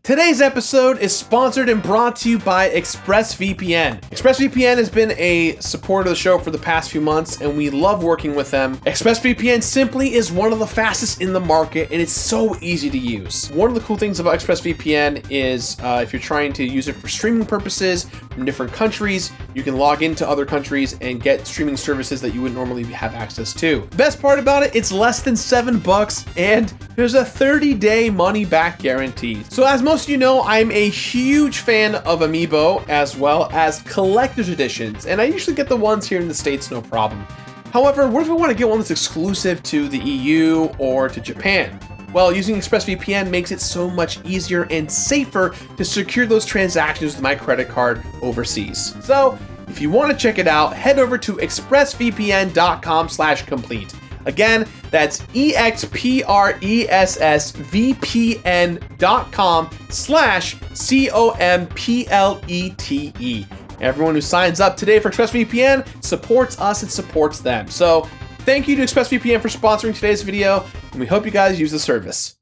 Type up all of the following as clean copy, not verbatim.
Today's episode is sponsored and brought to you by Expressvpn. Expressvpn has been a supporter of the show for the past few months, and we love working with them. Expressvpn simply is one of the fastest in the market, and it's so easy to use. One of the cool things about Expressvpn is if you're trying to use it for streaming purposes from different countries, you can log into other countries and get streaming services that you would normally have access to. Best part about it, it's less than $7, and there's a 30-day money-back guarantee. So as most of you know, I'm a huge fan of Amiibo as well as collector's editions, and I usually get the ones here in the States no problem. However, what if I want to get one that's exclusive to the EU or to Japan? Well, using ExpressVPN makes it so much easier and safer to secure those transactions with my credit card overseas. So, if you want to check it out, head over to expressvpn.com/complete. Again, that's expressvpn.com/COMPLETE. Everyone who signs up today for ExpressVPN supports us and supports them. So thank you to ExpressVPN for sponsoring today's video, and we hope you guys use the service.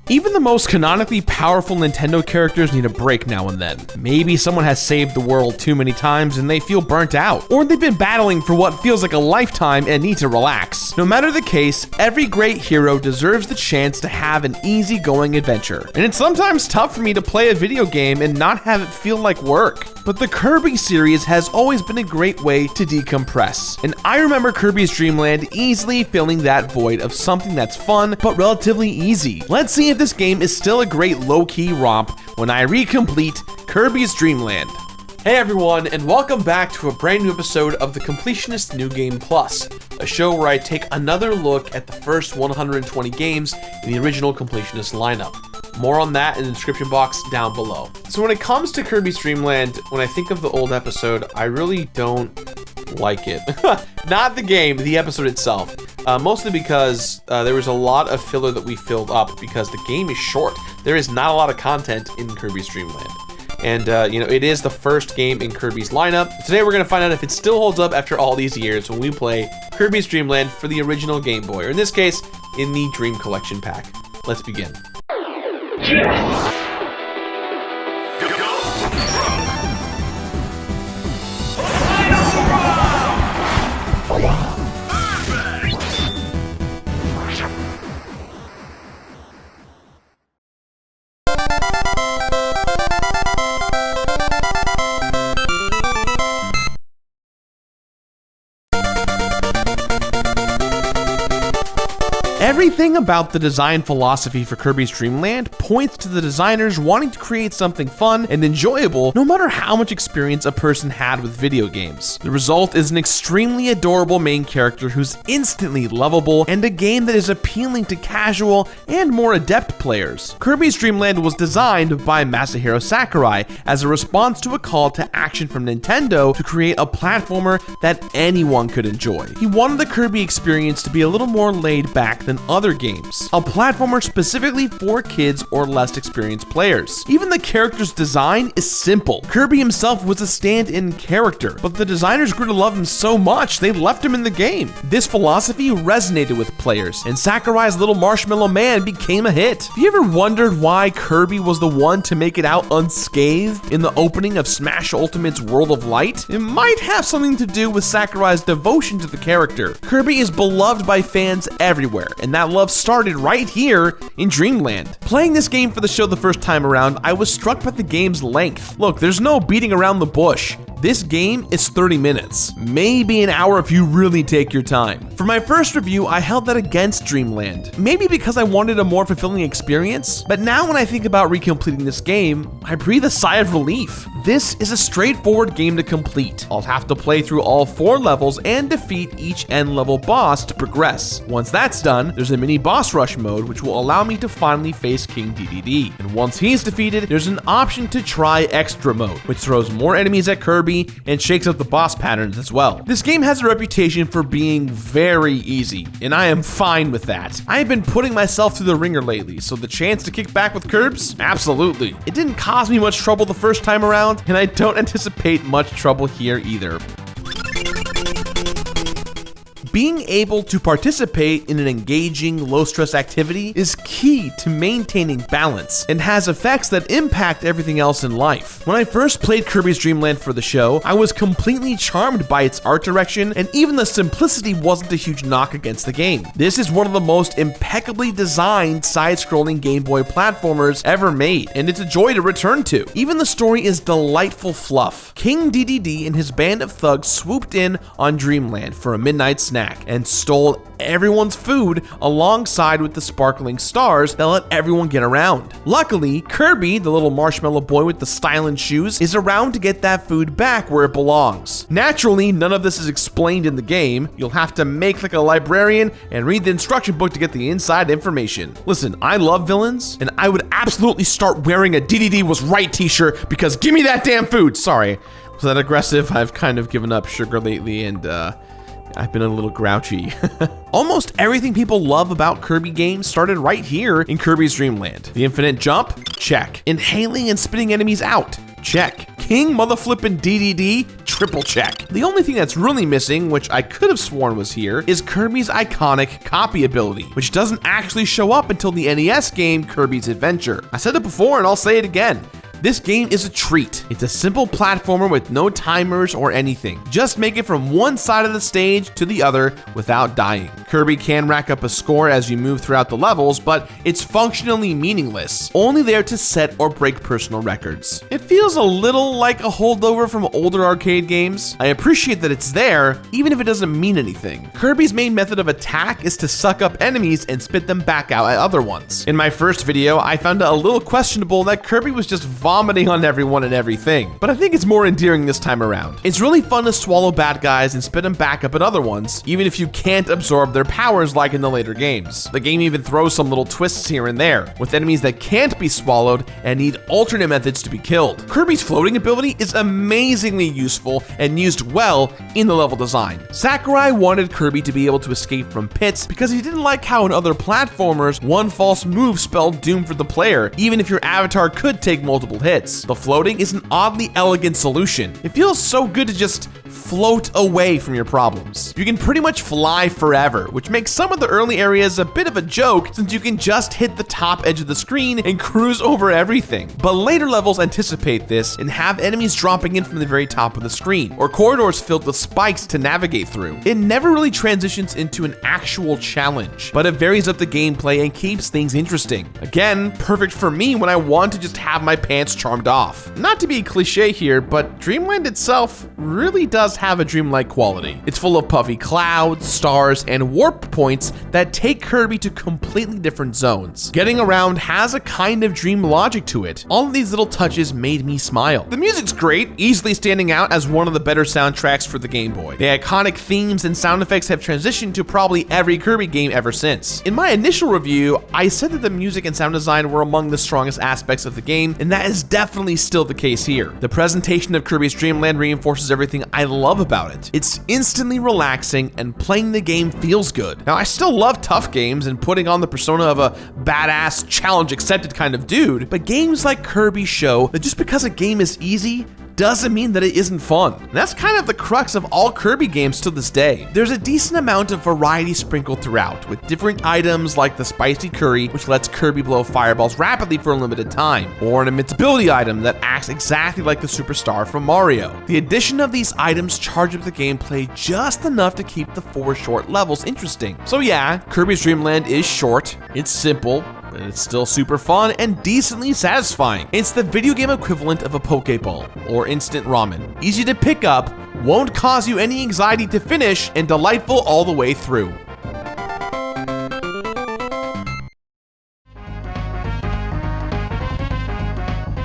Even the most canonically powerful Nintendo characters need a break now and then. Maybe someone has saved the world too many times and they feel burnt out, or they've been battling for what feels like a lifetime and need to relax. No matter the case, every great hero deserves the chance to have an easygoing adventure. And it's sometimes tough for me to play a video game and not have it feel like work. But the Kirby series has always been a great way to decompress. And I remember Kirby's Dream Land easily filling that void of something that's fun but relatively easy. Let's see if this game is still a great low-key romp when I recomplete Kirby's Dream Land. Hey everyone, and welcome back to a brand new episode of the Completionist New Game Plus, a show where I take another look at the first 120 games in the original Completionist lineup. More on that in the description box down below. So when it comes to Kirby's Dream Land, when I think of the old episode, I really don't like it. Not the game, the episode itself. Mostly because there was a lot of filler that we filled up because the game is short. There is not a lot of content in Kirby's Dream Land. And, it is the first game in Kirby's lineup. Today we're going to find out if it still holds up after all these years when we play Kirby's Dream Land for the original Game Boy, or in this case, in the Dream Collection pack. Let's begin. Everything about the design philosophy for Kirby's Dream Land points to the designers wanting to create something fun and enjoyable no matter how much experience a person had with video games. The result is an extremely adorable main character who's instantly lovable and a game that is appealing to casual and more adept players. Kirby's Dream Land was designed by Masahiro Sakurai as a response to a call to action from Nintendo to create a platformer that anyone could enjoy. He wanted the Kirby experience to be a little more laid back than other games, a platformer specifically for kids or less experienced players. Even the character's design is simple. Kirby himself was a stand-in character, but the designers grew to love him so much they left him in the game. This philosophy resonated with players, and Sakurai's little marshmallow man became a hit. Have you ever wondered why Kirby was the one to make it out unscathed in the opening of Smash Ultimate's World of Light? It might have something to do with Sakurai's devotion to the character. Kirby is beloved by fans everywhere, and that love started right here in Dreamland. Playing this game for the show the first time around, I was struck by the game's length. Look, there's no beating around the bush. This game is 30 minutes, maybe an hour if you really take your time. For my first review, I held that against Dreamland, maybe because I wanted a more fulfilling experience, but now when I think about recompleting this game, I breathe a sigh of relief. This is a straightforward game to complete. I'll have to play through all 4 levels and defeat each end level boss to progress. Once that's done, there's a mini boss rush mode which will allow me to finally face King DDD. And once he's defeated, there's an option to try extra mode, which throws more enemies at Kirby and shakes up the boss patterns as well. This game has a reputation for being very easy, and I am fine with that. I have been putting myself through the ringer lately, so the chance to kick back with Kirbs? Absolutely. It didn't cause me much trouble the first time around, and I don't anticipate much trouble here either. Being able to participate in an engaging, low-stress activity is key to maintaining balance and has effects that impact everything else in life. When I first played Kirby's Dream Land for the show, I was completely charmed by its art direction, and even the simplicity wasn't a huge knock against the game. This is one of the most impeccably designed side-scrolling Game Boy platformers ever made, and it's a joy to return to. Even the story is delightful fluff. King DDD and his band of thugs swooped in on Dreamland for a midnight snack and stole everyone's food alongside with the sparkling stars that let everyone get around. Luckily, Kirby, the little marshmallow boy with the styling shoes, is around to get that food back where it belongs. Naturally, none of this is explained in the game. You'll have to make like a librarian and read the instruction book to get the inside information. Listen, I love villains, and I would absolutely start wearing a DDD was right t-shirt because give me that damn food. Sorry, was that aggressive? I've kind of given up sugar lately, and I've been a little grouchy. Almost everything people love about Kirby games started right here in Kirby's Dream Land. The infinite jump? Check. Inhaling and spitting enemies out? Check. King motherflippin' DDD? Triple check. The only thing that's really missing, which I could have sworn was here, is Kirby's iconic copy ability, which doesn't actually show up until the NES game Kirby's Adventure. I said it before and I'll say it again. This game is a treat. It's a simple platformer with no timers or anything. Just make it from one side of the stage to the other without dying. Kirby can rack up a score as you move throughout the levels, but it's functionally meaningless, only there to set or break personal records. It feels a little like a holdover from older arcade games. I appreciate that it's there, even if it doesn't mean anything. Kirby's main method of attack is to suck up enemies and spit them back out at other ones. In my first video, I found it a little questionable that Kirby was just vomiting on everyone and everything, but I think it's more endearing this time around. It's really fun to swallow bad guys and spit them back up at other ones, even if you can't absorb their powers like in the later games. The game even throws some little twists here and there, with enemies that can't be swallowed and need alternate methods to be killed. Kirby's floating ability is amazingly useful and used well in the level design. Sakurai wanted Kirby to be able to escape from pits because he didn't like how in other platformers, one false move spelled doom for the player, even if your avatar could take multiple hits. The floating is an oddly elegant solution. It feels so good to just float away from your problems. You can pretty much fly forever, which makes some of the early areas a bit of a joke since you can just hit the top edge of the screen and cruise over everything. But later levels anticipate this and have enemies dropping in from the very top of the screen, or corridors filled with spikes to navigate through. It never really transitions into an actual challenge, but it varies up the gameplay and keeps things interesting. Again, perfect for me when I want to just have my pants charmed off. Not to be cliche here, but Dreamland itself really does have a dreamlike quality. It's full of puffy clouds, stars, and warp points that take Kirby to completely different zones. Getting around has a kind of dream logic to it. All of these little touches made me smile. The music's great, easily standing out as one of the better soundtracks for the Game Boy. The iconic themes and sound effects have transitioned to probably every Kirby game ever since. In my initial review, I said that the music and sound design were among the strongest aspects of the game, and that is definitely still the case here. The presentation of Kirby's Dream Land reinforces everything I love about it. It's instantly relaxing and playing the game feels good. Now, I still love tough games and putting on the persona of a badass, challenge accepted kind of dude, but games like Kirby show that just because a game is easy doesn't mean that it isn't fun. And that's kind of the crux of all Kirby games to this day. There's a decent amount of variety sprinkled throughout, with different items like the spicy curry, which lets Kirby blow fireballs rapidly for a limited time, or an invincibility item that acts exactly like the superstar from Mario. The addition of these items charge up the gameplay just enough to keep the 4 short levels interesting. So yeah, Kirby's Dream Land is short, it's simple, and it's still super fun and decently satisfying. It's the video game equivalent of a Pokeball or instant ramen. Easy to pick up, won't cause you any anxiety to finish, and delightful all the way through.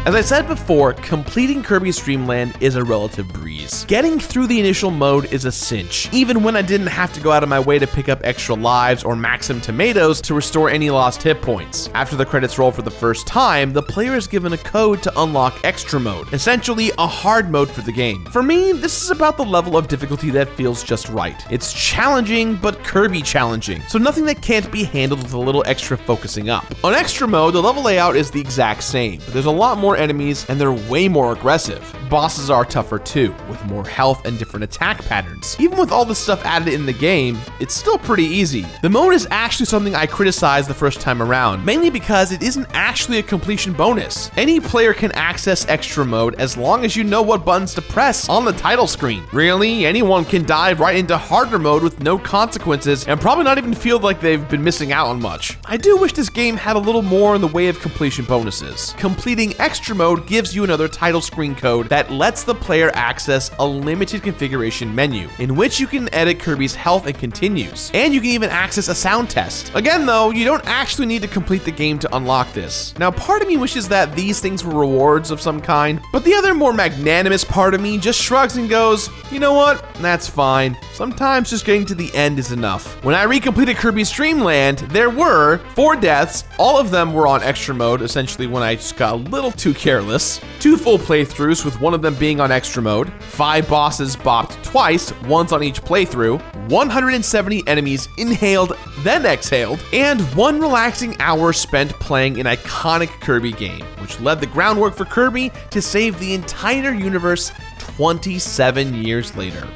As I said before, completing Kirby's Dream Land is a relative breeze. Getting through the initial mode is a cinch, even when I didn't have to go out of my way to pick up extra lives or maximum tomatoes to restore any lost hit points. After the credits roll for the first time, the player is given a code to unlock extra mode, essentially a hard mode for the game. For me, this is about the level of difficulty that feels just right. It's challenging, but Kirby challenging, so nothing that can't be handled with a little extra focusing up. On extra mode, the level layout is the exact same, but there's a lot more more enemies, and they're way more aggressive. Bosses are tougher too, with more health and different attack patterns. Even with all the stuff added in the game, it's still pretty easy. The mode is actually something I criticized the first time around, mainly because it isn't actually a completion bonus. Any player can access extra mode as long as you know what buttons to press on the title screen. Really, anyone can dive right into harder mode with no consequences and probably not even feel like they've been missing out on much. I do wish this game had a little more in the way of completion bonuses. Completing extra mode gives you another title screen code that lets the player access a limited configuration menu, in which you can edit Kirby's health and continues. And you can even access a sound test. Again though, you don't actually need to complete the game to unlock this. Now part of me wishes that these things were rewards of some kind, but the other more magnanimous part of me just shrugs and goes, you know what, that's fine. Sometimes just getting to the end is enough. When I recompleted Kirby's Dream Land, there were 4 deaths. All of them were on extra mode, essentially when I just got a little too careless. 2 full playthroughs, with one of them being on extra mode. 5 bosses bopped twice, once on each playthrough. 170 enemies inhaled, then exhaled. And 1 relaxing hour spent playing an iconic Kirby game, which led the groundwork for Kirby to save the entire universe 27 years later.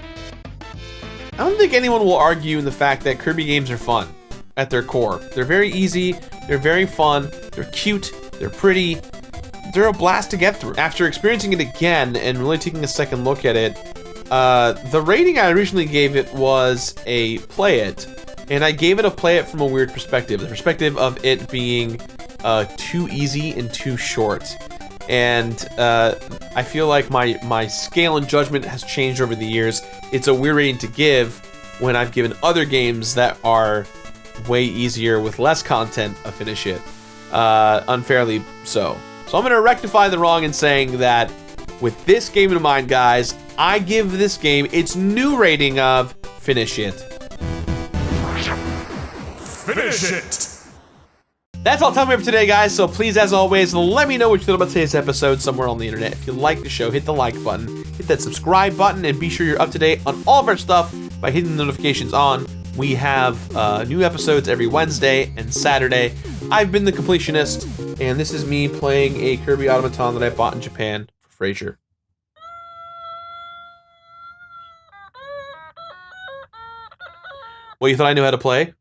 I don't think anyone will argue in the fact that Kirby games are fun at their core. They're very easy, they're very fun, they're cute, they're pretty, they're a blast to get through. After experiencing it again and really taking a second look at it, the rating I originally gave it was a play it, and I gave it a play it from a weird perspective, the perspective of it being too easy and too short. And I feel like my scale and judgment has changed over the years. It's a weird rating to give when I've given other games that are way easier with less content a finish it, unfairly so. So I'm gonna rectify the wrong in saying that with this game in mind, guys, I give this game its new rating of finish it. Finish it! That's all the time we have for today, guys, so please, as always, let me know what you thought about today's episode somewhere on the internet. If you like the show, hit the like button, hit that subscribe button, and be sure you're up to date on all of our stuff by hitting the notifications on. We have new episodes every Wednesday and Saturday. I've been the Completionist, and this is me playing a Kirby automaton that I bought in Japan for Frasier. Well, you thought I knew how to play?